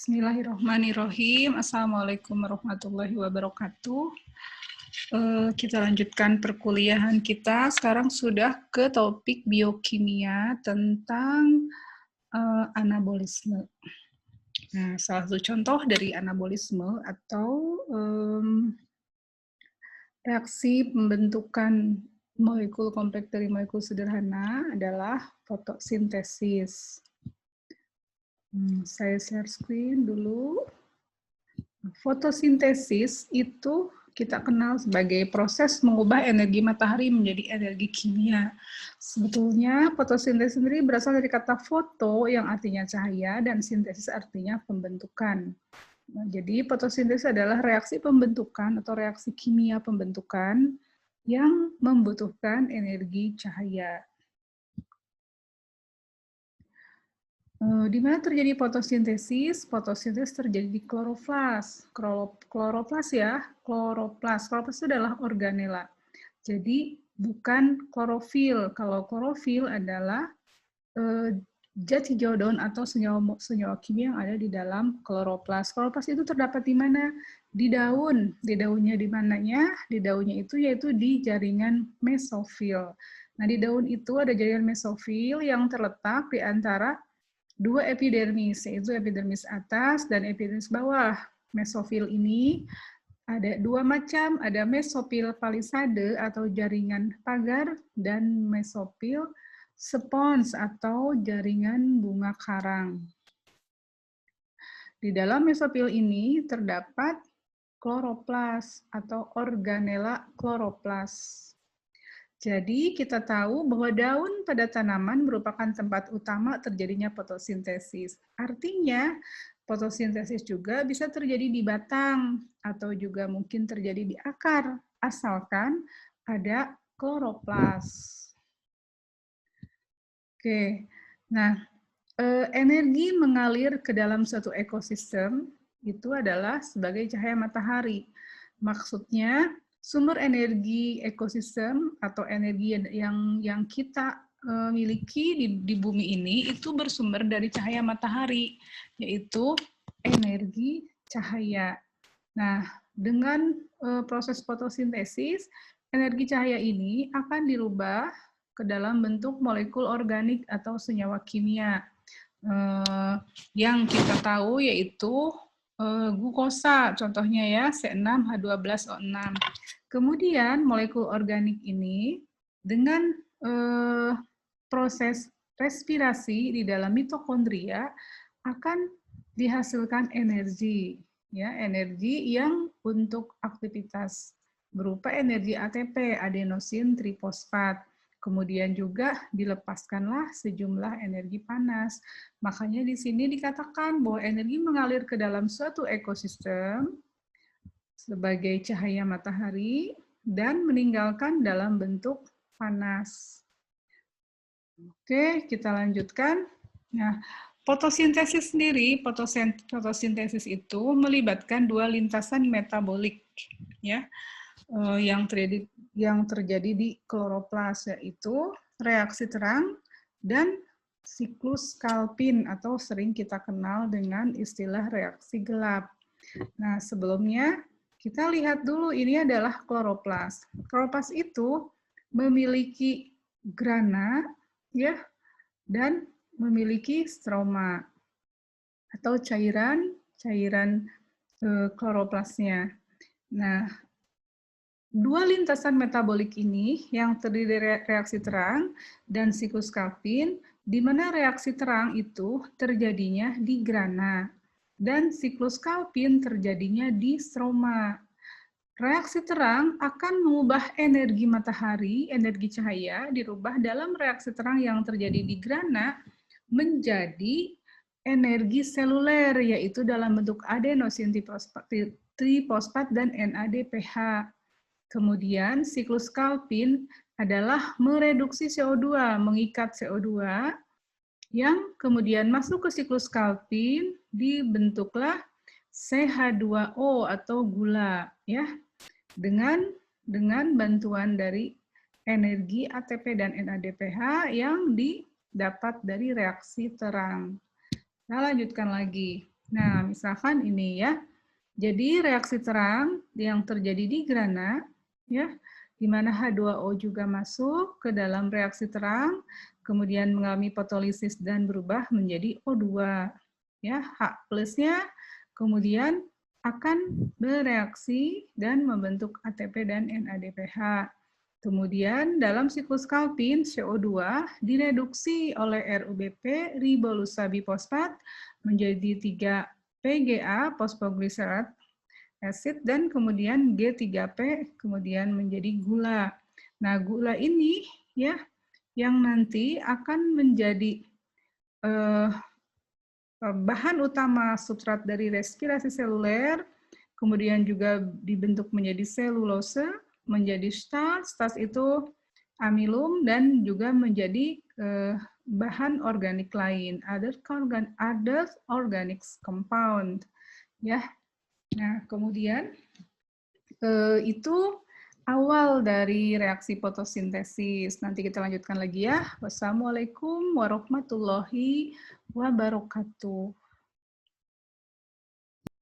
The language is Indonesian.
Bismillahirrahmanirrahim. Assalamualaikum warahmatullahi wabarakatuh. Kita lanjutkan perkuliahan kita. Sekarang sudah ke topik biokimia tentang anabolisme. Nah, salah satu contoh dari anabolisme atau reaksi pembentukan molekul kompleks dari molekul sederhana adalah fotosintesis. Saya share screen dulu. Fotosintesis itu kita kenal sebagai proses mengubah energi matahari menjadi energi kimia. Sebetulnya fotosintesis sendiri berasal dari kata foto yang artinya cahaya dan sintesis artinya pembentukan. Nah, jadi fotosintesis adalah reaksi pembentukan atau reaksi kimia pembentukan yang membutuhkan energi cahaya. Di mana terjadi fotosintesis? Fotosintesis terjadi di kloroplas. Kloroplas ya, kloroplas. Kloroplas itu adalah organela. Jadi bukan klorofil. Kalau klorofil adalah zat hijau daun atau senyawa kimia yang ada di dalam kloroplas. Kloroplas itu terdapat di mana? Di daun. Di daunnya di mananya? Di daunnya itu yaitu di jaringan mesofil. Nah, di daun itu ada jaringan mesofil yang terletak di antara dua epidermis, yaitu epidermis atas dan epidermis bawah. Mesofil ini ada dua macam, ada mesofil palisade atau jaringan pagar, dan mesofil spons atau jaringan bunga karang. Di dalam mesofil ini terdapat kloroplas atau organela kloroplas. Jadi kita tahu bahwa daun pada tanaman merupakan tempat utama terjadinya fotosintesis. Artinya fotosintesis juga bisa terjadi di batang atau juga mungkin terjadi di akar, asalkan ada kloroplas. Oke, nah energi mengalir ke dalam suatu ekosistem itu adalah sebagai cahaya matahari. Maksudnya sumber energi ekosistem atau energi yang kita miliki di bumi ini itu bersumber dari cahaya matahari, yaitu energi cahaya. Nah, dengan proses fotosintesis, energi cahaya ini akan dirubah ke dalam bentuk molekul organik atau senyawa kimia. Yang kita tahu yaitu glukosa, contohnya ya, C6H12O6. Kemudian molekul organik ini dengan proses respirasi di dalam mitokondria akan dihasilkan energi, ya, energi yang untuk aktivitas berupa energi ATP, adenosin trifosfat. Kemudian juga dilepaskanlah sejumlah energi panas. Makanya di sini dikatakan bahwa energi mengalir ke dalam suatu ekosistem sebagai cahaya matahari dan meninggalkan dalam bentuk panas. Oke, kita lanjutkan. Nah, fotosintesis sendiri, fotosintesis itu melibatkan dua lintasan metabolik, ya, yang terjadi di kloroplas, yaitu reaksi terang dan siklus Calvin atau sering kita kenal dengan istilah reaksi gelap. Nah, sebelumnya kita lihat dulu ini adalah kloroplas. Kloroplas itu memiliki grana, ya, dan memiliki stroma atau cairan kloroplasnya. Nah, dua lintasan metabolik ini yang terdiri dari reaksi terang dan siklus Calvin, di mana reaksi terang itu terjadinya di grana dan siklus Calvin terjadinya di stroma. Reaksi terang akan mengubah energi matahari, energi cahaya, dirubah dalam reaksi terang yang terjadi di grana menjadi energi seluler, yaitu dalam bentuk adenosin trifosfat dan NADPH. Kemudian siklus Calvin adalah mereduksi CO2, mengikat CO2, yang kemudian masuk ke siklus Calvin, dibentuklah CH2O atau gula, ya, dengan bantuan dari energi ATP dan NADPH yang didapat dari reaksi terang. Nah, lanjutkan lagi. Nah, misalkan ini ya. Jadi reaksi terang yang terjadi di grana, ya, di mana H2O juga masuk ke dalam reaksi terang, kemudian mengalami fotolisis dan berubah menjadi O2. Ya, H plusnya kemudian akan bereaksi dan membentuk ATP dan NADPH. Kemudian dalam siklus Calvin, CO2 direduksi oleh RUBP ribolusa bifosfat menjadi 3 PGA, phosphoglycerate acid, dan kemudian G3P, kemudian menjadi gula. Nah, gula ini ya yang nanti akan menjadi bahan utama substrat dari respirasi seluler, kemudian juga dibentuk menjadi selulose, menjadi starch, starch itu amilum, dan juga menjadi bahan organik lain, other organic compound. Ya, nah kemudian itu awal dari reaksi fotosintesis. Nanti kita lanjutkan lagi ya. Wassalamualaikum warahmatullahi wabarakatuh.